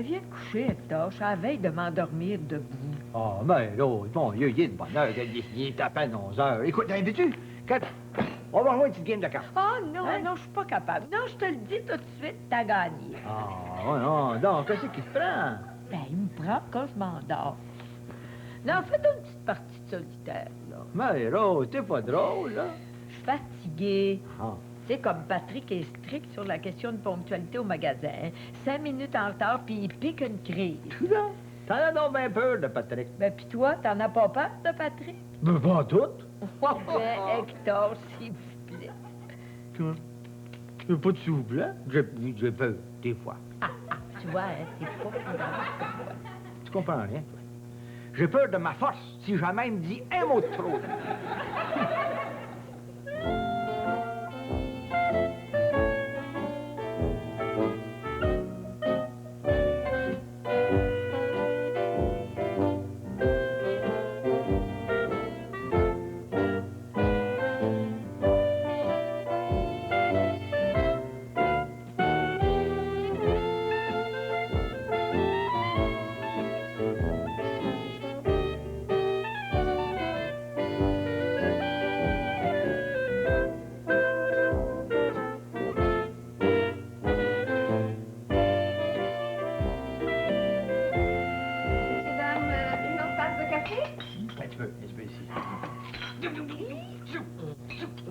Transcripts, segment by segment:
viens te coucher, Hector. Je suis à la veille de m'endormir debout. Ah, mais l'autre, mon Dieu, il est de bonne heure. Il est à peine 11 heures. Écoute, t'invites-tu? On va jouer une petite game de cartes. Oh non, non, je suis pas capable. Non, je te le dis tout de suite, t'as gagné. Ah, non, donc, qu'est-ce qui te prend? Ben, il me prend quand je m'endors. Non, fais-toi une petite partie de solitaire, là. Mais Rose, t'es pas drôle, là. Je suis fatiguée. Ah. Tu sais, comme Patrick est strict sur la question de ponctualité au magasin. 5 minutes en retard, puis il pique une crise. Non, t'en as donc bien peur de Patrick. Ben, puis toi, t'en as pas peur de Patrick? Ben, pas tout. Ben, Hector, s'il vous plaît. Quoi? J'ai pas de souffle, hein? J'ai peur, des fois. Tu vois, hein, t'es pas prudent. Tu comprends rien, toi? J'ai peur de ma force si jamais il me dit un mot de trop.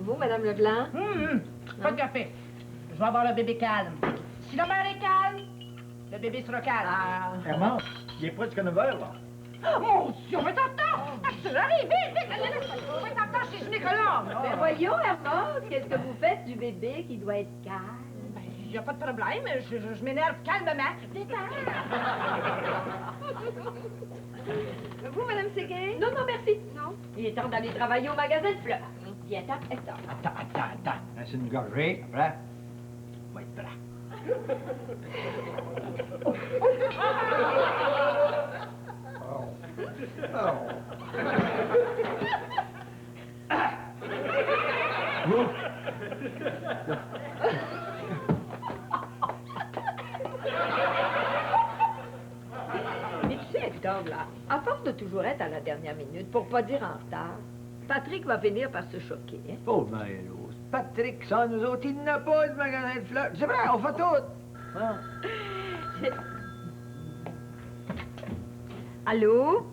Vous, Madame Leblanc? Pas de café. Je vais avoir le bébé calme. Si la mère est calme, le bébé sera calme. Herman, il est presque 9 heures, là. Oh, mon Dieu, on va être en retard! Allez, vite, vite! On va être en retard chez le gynécologue! Ben voyons, Hermance, qu'est-ce que vous faites du bébé qui doit être calme? Ben, il n'y a pas de problème. Je m'énerve calmement. Vous, Madame Séguin? Non, non, merci. Non. Il est temps d'aller travailler au magasin de fleurs. Viens-t'en, Hector. Attends. C'est une gorgée, après, on va être prêt. Mais tu sais, Hector, là, à force de toujours être à la dernière minute, pour pas dire en retard, Patrick va finir par se choquer, hein? Oh, mais Rose, Patrick, ça, nous autres, il n'a pas de magasin de fleurs. C'est vrai, on fait tout. Hein? Allô?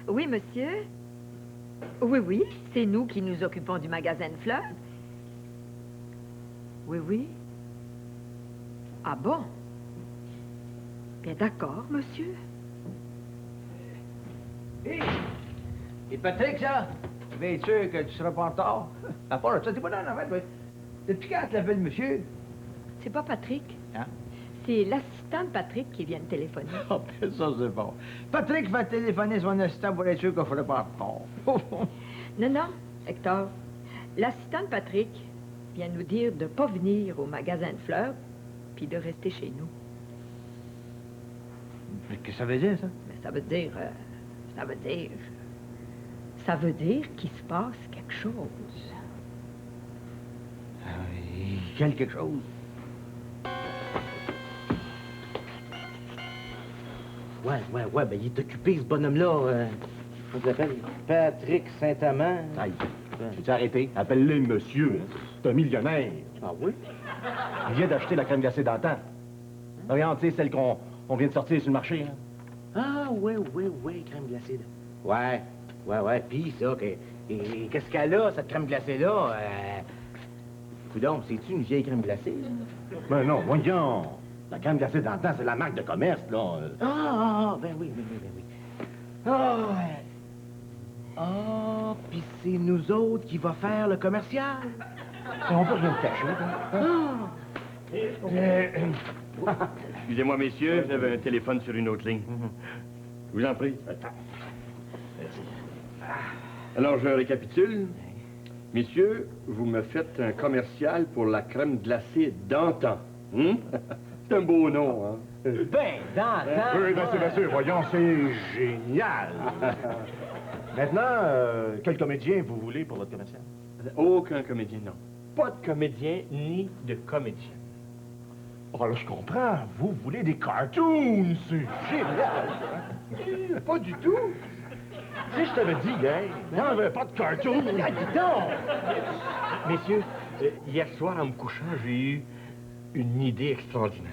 Oui, monsieur? Oui, c'est nous qui nous occupons du magasin de fleurs. Oui. Ah bon? Bien d'accord, monsieur. Et Patrick, ça? Bien sûr que tu seras pas en retard. À part ça, t'es pas dans la fête, oui. Depuis quand tu l'appelles monsieur? C'est pas Patrick. Hein? C'est l'assistant de Patrick qui vient de téléphoner. Ah, ben ça, c'est bon. Patrick va téléphoner son assistant pour être sûr qu'il ne ferait pas en retard. Non, Hector. L'assistant de Patrick vient nous dire de pas venir au magasin de fleurs puis de rester chez nous. Mais qu'est-ce que ça veut dire, ça? Mais ça veut dire qu'il se passe quelque chose. Quelque chose. Ouais, ben il est occupé, ce bonhomme-là. Comment il s'appelle? Patrick Saint-Amand. Aïe, tu arrêté? Appelle-le monsieur. Hein. C'est un millionnaire. Ah oui? Il vient d'acheter la crème glacée d'antan. Regarde, tu sais, celle qu'on vient de sortir sur le marché. Hein. Ah, ouais, crème glacée. Ouais, pis ça, et qu'est-ce qu'elle a, cette crème glacée-là? Coudonc, c'est-tu une vieille crème glacée, là? Ben non, voyons. La crème glacée d'antan, c'est la marque de commerce, là. Ben oui. Ah, puis c'est nous autres qui va faire le commercial. On peut rien te cacher, hein. Excusez-moi, messieurs, j'avais un téléphone sur une autre ligne. Je vous en prie. Alors, je récapitule. Messieurs, vous me faites un commercial pour la crème glacée d'antan. C'est un beau nom, hein? Ben, dans. Oui, bien sûr, voyons, c'est génial. Maintenant, quel comédien vous voulez pour votre commercial? Aucun comédien, non. Pas de comédien ni de comédien. Oh, là, je comprends. Vous voulez des cartoons. C'est génial, ça. Pas du tout. Tu sais, je t'avais dit, hier, il n'y avait pas de cartoons. Ah, dis donc. Messieurs, hier soir, en me couchant, j'ai eu une idée extraordinaire.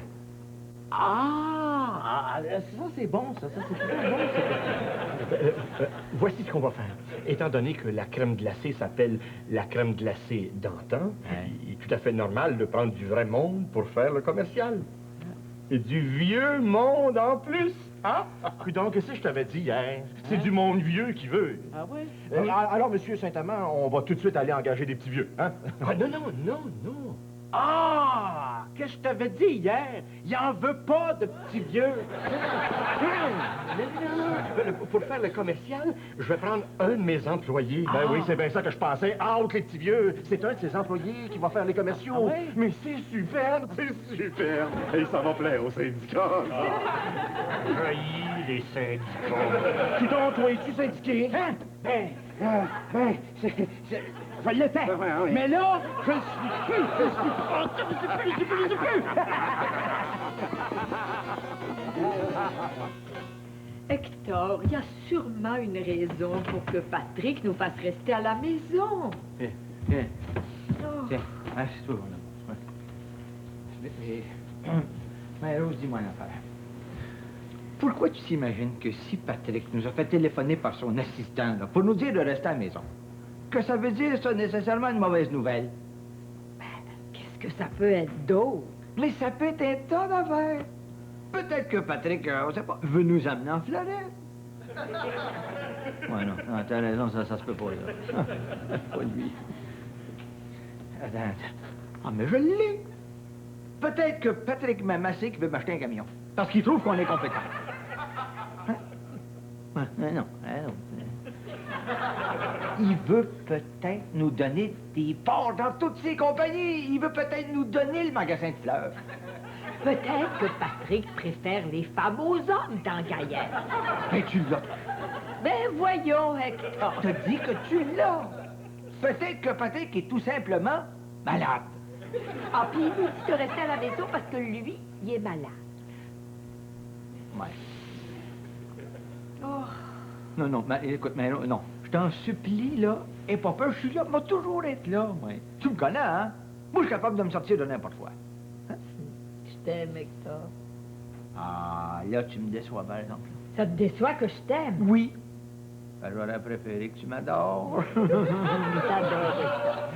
Ça, c'est bon, ça. Ça, c'est très bon, ça. Voici ce qu'on va faire. Étant donné que la crème glacée s'appelle la crème glacée d'antan, il est tout à fait normal de prendre du vrai monde pour faire le commercial. Et du vieux monde en plus, hein? Donc, qu'est-ce que je t'avais dit hier? C'est du monde vieux qui veut. Ah oui? Alors, monsieur Saint-Amand, on va tout de suite aller engager des petits vieux, hein? Ah, non. Ah! Qu'est-ce que je t'avais dit hier? Il en veut pas de petits vieux. Pour faire le commercial, je vais prendre un de mes employés. Ben oui, c'est bien ça que je pensais. Out, les petits vieux! C'est un de ses employés qui va faire les commerciaux. Ah oui? Mais c'est super! Et ça va plaire aux syndicats. Les syndicats. Puis donc, toi, es-tu syndiqué? Hein? Je l'ai fait. Oui. Mais là, je le suis plus. Hector, il y a sûrement une raison pour que Patrick nous fasse rester à la maison. Tiens, Oh. tiens, assieds-toi, mon homme. Mais Rose, dis-moi une affaire. Pourquoi tu t'imagines que si Patrick nous a fait téléphoner par son assistant là, pour nous dire de rester à la maison, que ça veut dire ça nécessairement une mauvaise nouvelle? Qu'est-ce que ça peut être d'autre? Mais ça peut être un tas d'affaires. Peut-être que Patrick, on sait pas, veut nous amener en Floride. Ouais, non, t'as raison, ça se peut pas, là. Pas de lui. Attends. Ah, mais je l'ai. Peut-être que Patrick m'a massé qu'il veut m'acheter un camion. Parce qu'il trouve qu'on est compétent. Hein? Non. Il veut peut-être nous donner des parts dans toutes ses compagnies. Il veut peut-être nous donner le magasin de fleurs. Peut-être que Patrick préfère les femmes aux hommes dans Gaillette. Mais tu l'as. Ben voyons, Hector. T'as dit que tu l'as. Peut-être que Patrick est tout simplement malade. Ah, puis il nous dit de rester à la maison parce que lui, il est malade. Ouais. Oh. Non, mais écoute, mais non. Je t'en supplie, là. Et pas peur, je suis là. Moi, toujours être là, moi. Tu me connais, hein? Moi, je suis capable de me sortir de n'importe quoi. Je t'aime, Hector. Ah, là, tu me déçois, par exemple. Ça te déçoit que je t'aime? Oui. Ben, j'aurais préféré que tu m'adores. T'adore,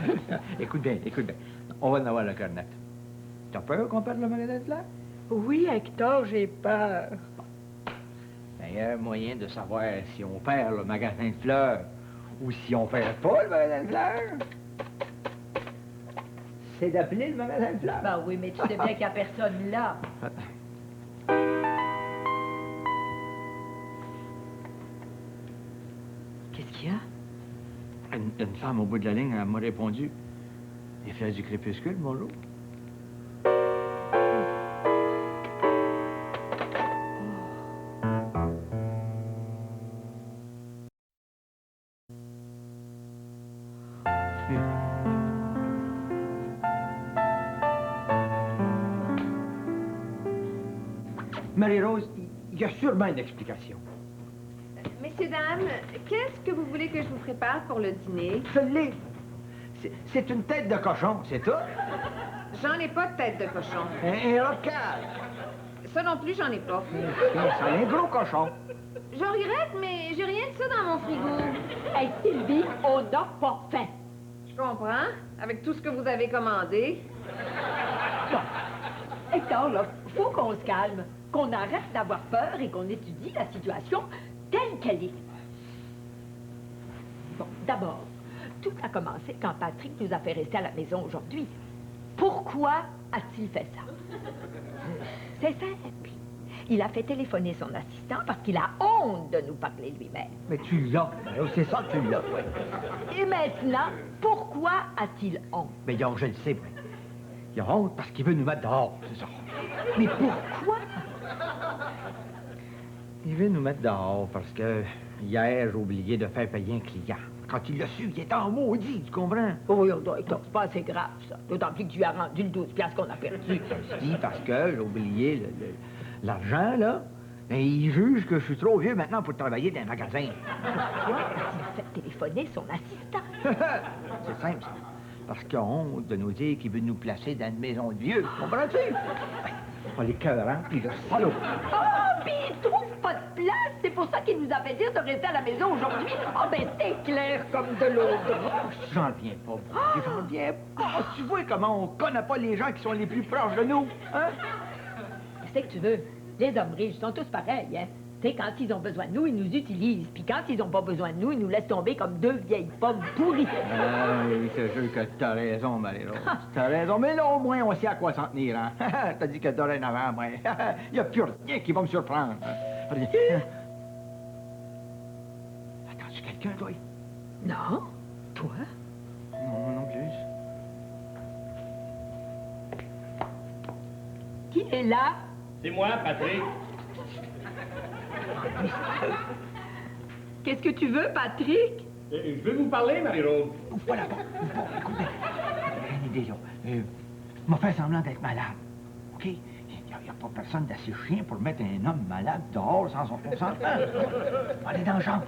Hector. Écoute bien. On va en avoir le cœur net. T'as peur qu'on perde le magasin de fleurs? Oui, Hector, j'ai peur. Ben, il y a un moyen de savoir si on perd le magasin de fleurs ou si on perd pas le magasin de fleurs. C'est d'appeler le magasin de fleurs. Ben oui, mais tu sais bien qu'il n'y a personne là. Qu'est-ce qu'il y a? Une femme au bout de la ligne, elle m'a répondu. Les fleurs du crépuscule, bonjour. Marie-Rose, il y a sûrement une explication. Messieurs, dames, qu'est-ce que vous voulez que je vous prépare pour le dîner? Je l'ai. C'est une tête de cochon, c'est tout. J'en ai pas de tête de cochon. Un rocal. Ça non plus, j'en ai pas. C'est un gros cochon. Je regrette, mais j'ai rien de ça dans mon frigo. Hey, Sylvie, on n'a pas faim. Je comprends, avec tout ce que vous avez commandé. Hector, là, faut qu'on se calme, qu'on arrête d'avoir peur et qu'on étudie la situation telle qu'elle est. Bon, d'abord, tout a commencé quand Patrick nous a fait rester à la maison aujourd'hui. Pourquoi a-t-il fait ça? C'est simple. Il a fait téléphoner son assistant parce qu'il a honte de nous parler lui-même. Mais tu l'as. C'est ça que tu l'as, oui. Et maintenant, pourquoi a-t-il honte? Mais donc, je le sais, oui. Il a honte parce qu'il veut nous mettre dehors, c'est ça. Mais pourquoi? Il veut nous mettre dehors parce que hier, j'ai oublié de faire payer un client. quand il l'a su, il était en maudit, tu comprends? Oui, on doit être pas assez grave, ça. D'autant plus que tu lui as rendu le 12 piastres qu'on a perdu. Je dis parce que j'ai oublié l'argent, là. Et il juge que je suis trop vieux maintenant pour travailler dans un magasin. Pourquoi a-t-il fait téléphoner son assistant? C'est simple, ça. Parce qu'il a honte de nous dire qu'il veut nous placer dans une maison de vieux. Comprends-tu? On les cœurant, puis le salaud. Oh, puis il trouve pas de place. C'est pour ça qu'il nous a fait dire de rester à la maison aujourd'hui. Ah, ben c'est clair comme de l'eau de roche. J'en reviens pas, bon. J'en reviens pas. Tu vois comment on connaît pas les gens qui sont les plus proches de nous, hein? Qu'est-ce que tu veux? Les hommes riches sont tous pareils, hein? Tu sais, quand ils ont besoin de nous, ils nous utilisent. Puis quand ils ont pas besoin de nous, ils nous laissent tomber comme deux vieilles pommes pourries. Oui, c'est sûr que t'as raison, Marie-Rose. T'as raison, mais là, au moins, on sait à quoi s'en tenir, hein? T'as dit que dorénavant, moi, il y a plus rien qui va me surprendre. Attends-tu quelqu'un, toi? Non? Toi? Non, non plus. Qui est là? C'est moi, Patrick. Qu'est-ce que tu veux, Patrick? Je veux vous parler, Marie-Rose. Ouvre pas la porte, ouvre pas. Écoute, j'ai une idée, là. M'a fait semblant d'être malade, OK? Il n'y a pas personne d'assez chien pour mettre un homme malade dehors sans son consentement. Allez dans la chambre.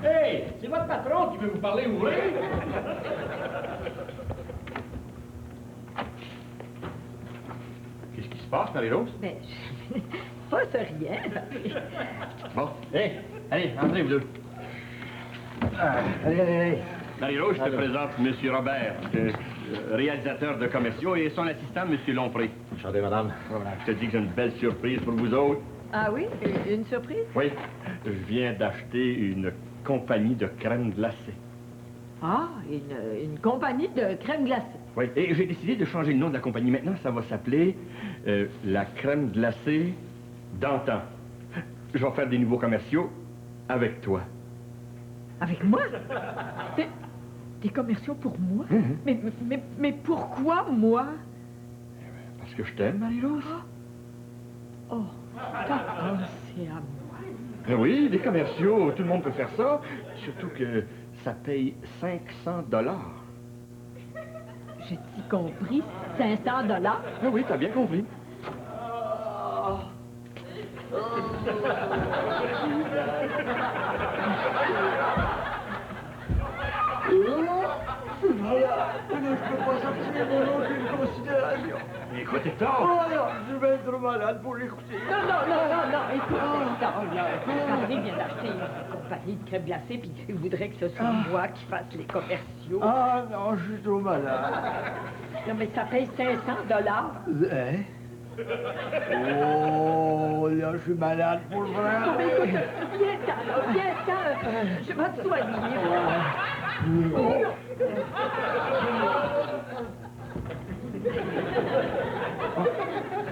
Hey, c'est votre patron qui veut vous parler, ouvrez. Qu'est-ce qui se passe, Marie-Rose? Ben, pas ça rien, Patrick. Bon, hey, allez, entrez, vous deux. Allez. Marie-Rose, je te présente M. Robert, réalisateur de commerciaux, et son assistant, M. Lompré. Enchanté, madame. Voilà, je te dis que j'ai une belle surprise pour vous autres. Ah oui? Une surprise? Oui, je viens d'acheter une compagnie de crème glacée. Ah, une compagnie de crème glacée. Oui, et j'ai décidé de changer le nom de la compagnie. Maintenant, ça va s'appeler la crème glacée d'antan. Je vais faire des nouveaux commerciaux avec toi. Avec moi? Des commerciaux pour moi? Mais pourquoi moi? Parce que je t'aime, Marie-Rose. Oh, t'as pensé à moi. Oui, des commerciaux, tout le monde peut faire ça. Surtout que ça paye 500 $. J'ai-tu compris? 500 $? Ah oui, t'as bien compris. Voilà, je peux pas sortir mon nom d'une considération. Mais écoute, Hector. Oh non, je vais être malade pour l'écouter. Non, écoute, Patrick vient d'acheter une compagnie de crème glacée, puis il voudrait que ce soit moi qui fasse les commerciaux. Ah non, je suis trop malade. Non, mais ça paye 500 $. Hein? Oh, là, je suis malade pour le vrai. Non, mais écoute, viens-t'en. Je vais te soigner.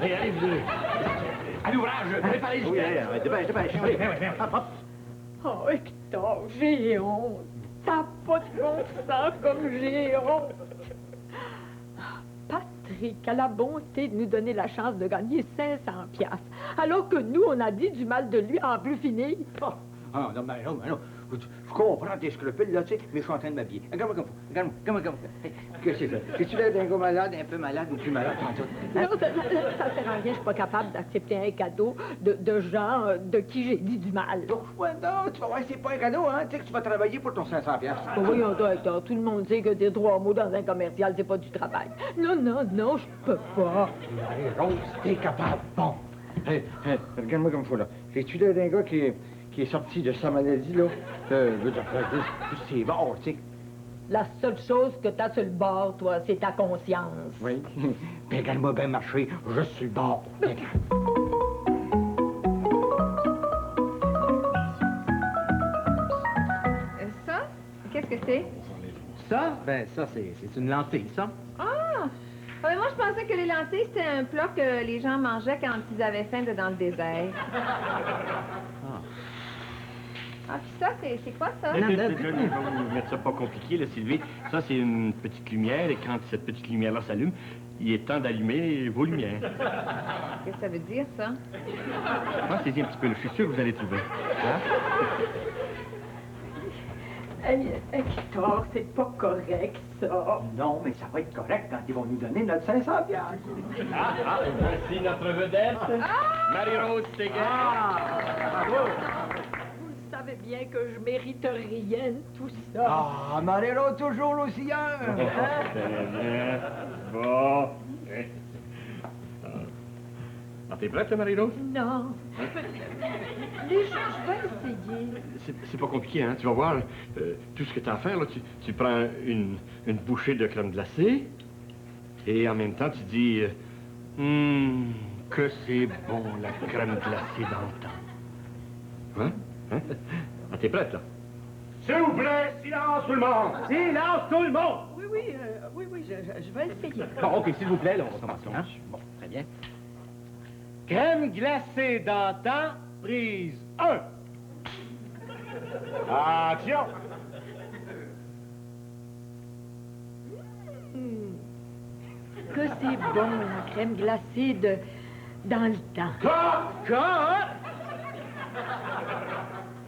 Allez, vous deux. À l'ouvrage, préparez le Oui, allez, dépêche. Allez, viens. Hop. Oh, Hector, j'ai honte. T'as pas de bon sens comme j'ai honte. Patrick a la bonté de nous donner la chance de gagner 500 $, alors que nous, on a dit du mal de lui en plus finir. Ah, non, mais non. Je comprends tes scrupules, là, tu sais, mais je suis en train de m'habiller. Regarde-moi comme ça. Qu'est-ce que c'est ça? Es-tu l'air d'un gars malade, un peu malade, ou plus malade, en tout? Non, ça sert à rien. Je suis pas capable d'accepter un cadeau de gens de qui j'ai dit du mal. Ouais, non, tu vas voir, c'est pas un cadeau, hein? Tu sais que tu vas travailler pour ton 500 $. Bon, voyons donc, Hector, tout le monde sait que dire 3 mots dans un commercial, c'est pas du travail. Non, je peux pas. Marie-Rose, t'es capable. Bon. Hey, regarde-moi comme il faut, là. Es-tu l'air d'un gars qui est sorti de sa maladie, là? Je veux dire, c'est bon, tu sais. La seule chose que t'as sur le bord, toi, c'est ta conscience. Oui. Puis regarde-moi bien marcher, je suis le bord. Ça? Qu'est-ce que c'est? Ça? Ben, ça, c'est une lentille, ça. Ah! Ouais, moi, je pensais que les lentilles, c'était un plat que les gens mangeaient quand ils avaient faim dans le désert. Ah, puis ça, c'est quoi, ça? Je vais vous mettre ça pas compliqué, là, Sylvie. Ça, c'est une petite lumière, et quand cette petite lumière-là s'allume, il est temps d'allumer vos lumières. Qu'est-ce que ça veut dire, ça? Pensez-y un petit peu, là. Je suis sûr que vous allez trouver. Hein? Hey, Hector, c'est pas correct, ça. Non, mais ça va être correct quand ils vont nous donner notre 500 piastres. Voici notre vedette. Marie-Rose Séguin. Vous savez bien que je mérite rien de tout ça. Ah, Marero, toujours aussi bien. Très bien. Bon. Ah, t'es prête, Marie-Rose? Non. Je vais essayer. C'est pas compliqué, hein? Tu vas voir, tout ce que tu as à faire, là, tu prends une bouchée de crème glacée et en même temps, tu dis que c'est bon, la crème glacée dans le temps. Hein? Hein? Ah, t'es prête, là? S'il vous plaît, silence tout le monde! Silence tout le monde! Oui, je vais essayer. Bon, OK, s'il vous plaît, là, on commence. Hein? Bon, très bien. Crème glacée d'antan, prise 1. Action! Que c'est bon, la crème glacée dans le temps. Cut!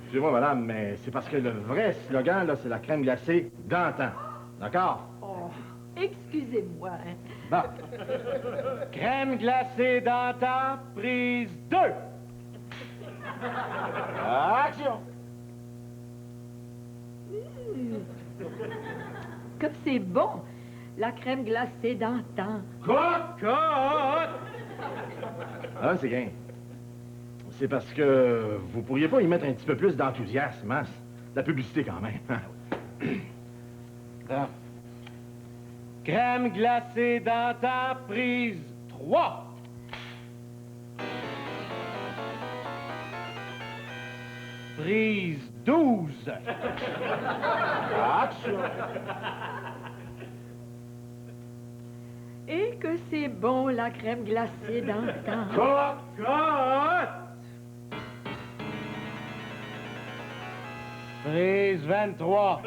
Excusez-moi, madame, mais c'est parce que le vrai slogan, là, c'est la crème glacée d'antan. D'accord? Oh, excusez-moi. Hein. Bon. Crème glacée d'antan, prise 2. Action! Que c'est bon, la crème glacée d'antan. Cut! Ah, c'est bien. C'est parce que vous pourriez pas y mettre un petit peu plus d'enthousiasme, hein? C'est de la publicité quand même. Ah. Crème glacée d'antan, prise 3. Prise 12. Action. Et que c'est bon, la crème glacée d'antan. Cut! Prise 23.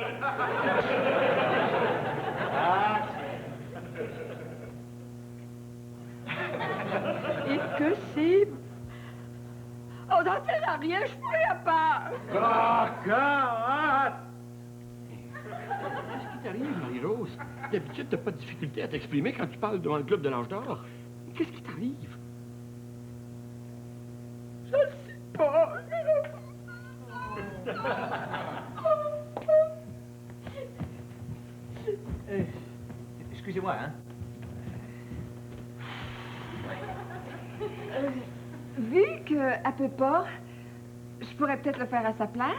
Et que c'est... Oh, ça sert à rien, je suis pas capable. Qu'est-ce qui t'arrive, Marie-Rose? D'habitude, t'as pas de difficulté à t'exprimer quand tu parles devant le club de l'Ange d'Or. Qu'est-ce qui t'arrive? Je ne sais pas. Excusez-moi, hein. Vu qu'elle peut pas, je pourrais peut-être le faire à sa place.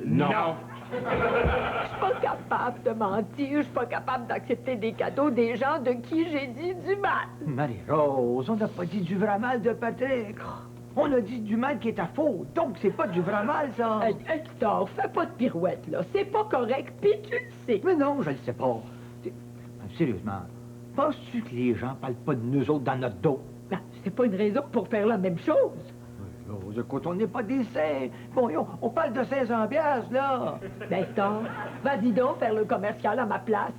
Non. Je suis pas capable de mentir, je suis pas capable d'accepter des cadeaux des gens de qui j'ai dit du mal. Marie-Rose, on n'a pas dit du vrai mal de Patrick. On a dit du mal qui est à faute, donc c'est pas du vrai mal, ça. Hey, Hector, fais pas de pirouette, là. C'est pas correct, puis tu le sais. Mais non, je le sais pas. Sérieusement, penses-tu que les gens parlent pas de nous autres dans notre dos? Ben, c'est pas une raison pour faire la même chose. Rose, quand on n'est pas des saints. Bon, on parle de 500 piastres, là. Ben, Hector, vas-y donc faire le commercial à ma place.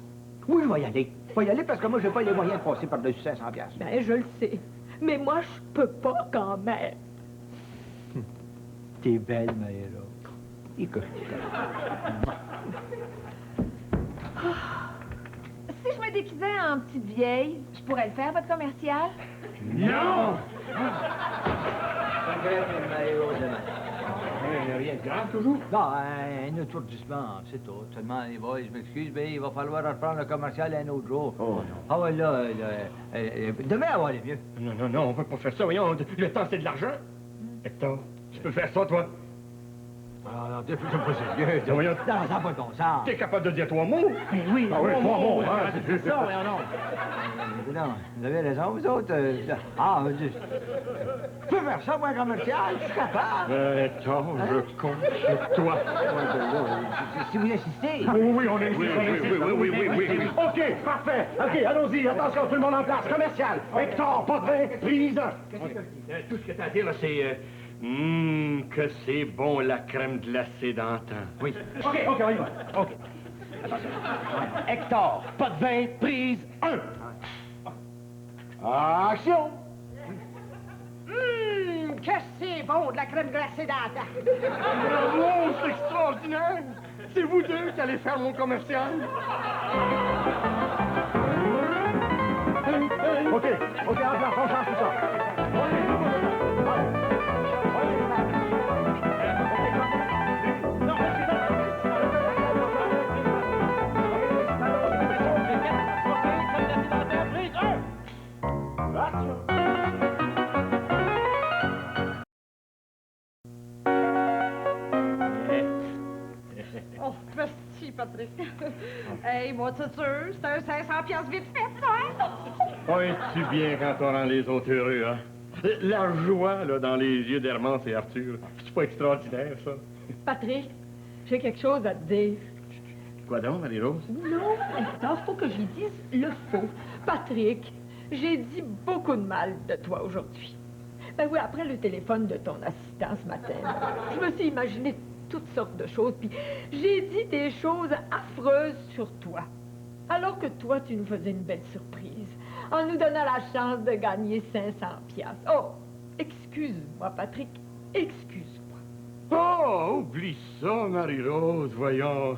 Oui, je vais y aller. Je vais y aller parce que moi, j'ai pas les moyens de passer par-dessus 500 piastres. Ben, je le sais. Mais moi, je peux pas quand même. T'es belle, Maëla. Écoute. Si je me déguisais en petite vieille, je pourrais le faire, votre commercial? Non! Rien de grave, toujours? Non, un étourdissement, c'est tout. Seulement, les boys, je m'excuse, mais il va falloir reprendre le commercial un autre jour. Oh, non. Ah ouais, là, demain, elle va aller mieux. Non, on peut pas faire ça. Voyons, le temps, c'est de l'argent. Hector, tu peux faire ça, toi? Ah non, t'es pas sérieux. Voyons. Non, ça n'a pas de bon sens. T'es capable de dire 3 mots? Mais oui, Ah oui, 3 mots, hein? c'est ça, voyons non. Non, vous avez raison, vous autres. Je peux faire ça, moi, un commercial, je suis capable. Hector, je compte sur toi. Si vous insistez. Oui, on est oui. OK, parfait. OK, allons-y. Attention, tout le monde en place. Commercial. Hector, pas de vin, prise 1. Tout ce que t'as à dire, là, c'est... que c'est bon, la crème glacée d'antan. Oui. OK, on y va. OK. Hector, pas de vin, prise 1. Action! Que c'est bon de la crème glacée d'antan. Bravo, c'est extraordinaire! C'est vous deux qui allez faire mon commercial? OK, en place, on change tout ça. Oh, merci, Patrick. Hey, moi, c'est sûr, c'est un 500 piastres vite fait, ça, hein? Oh, es-tu bien quand on rend les autres heureux, hein? La joie, là, dans les yeux d'Hermance et Arthur. C'est pas extraordinaire, ça? Patrick, j'ai quelque chose à te dire. Quoi donc, Marie-Rose? Non, il faut que je lui dise le faux. Patrick, j'ai dit beaucoup de mal de toi aujourd'hui. Ben oui, après le téléphone de ton assistant ce matin, je me suis imaginé toutes sortes de choses, puis j'ai dit des choses affreuses sur toi. Alors que toi, tu nous faisais une belle surprise, en nous donnant la chance de gagner 500 piastres. Oh, excuse-moi, Patrick, excuse-moi. Oh, oublie ça, Marie-Rose, voyons.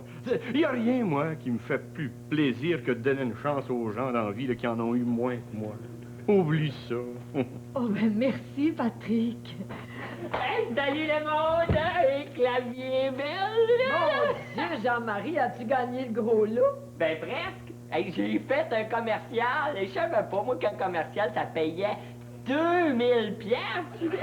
Il n'y a rien, moi, qui me fait plus plaisir que de donner une chance aux gens dans la vie là, qui en ont eu moins que moi. Oublie ça. Oh, ben merci, Patrick. Hey, salut le monde! Hey, clavier belle! Mon Dieu, Jean-Marie, as-tu gagné le gros lot? Ben presque. Hey, j'ai fait un commercial. Et je savais pas, moi, qu'un commercial, ça payait 2000 piastres.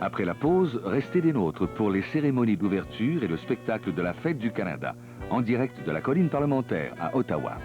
Après la pause, restez des nôtres pour les cérémonies d'ouverture et le spectacle de la Fête du Canada, en direct de la colline parlementaire à Ottawa.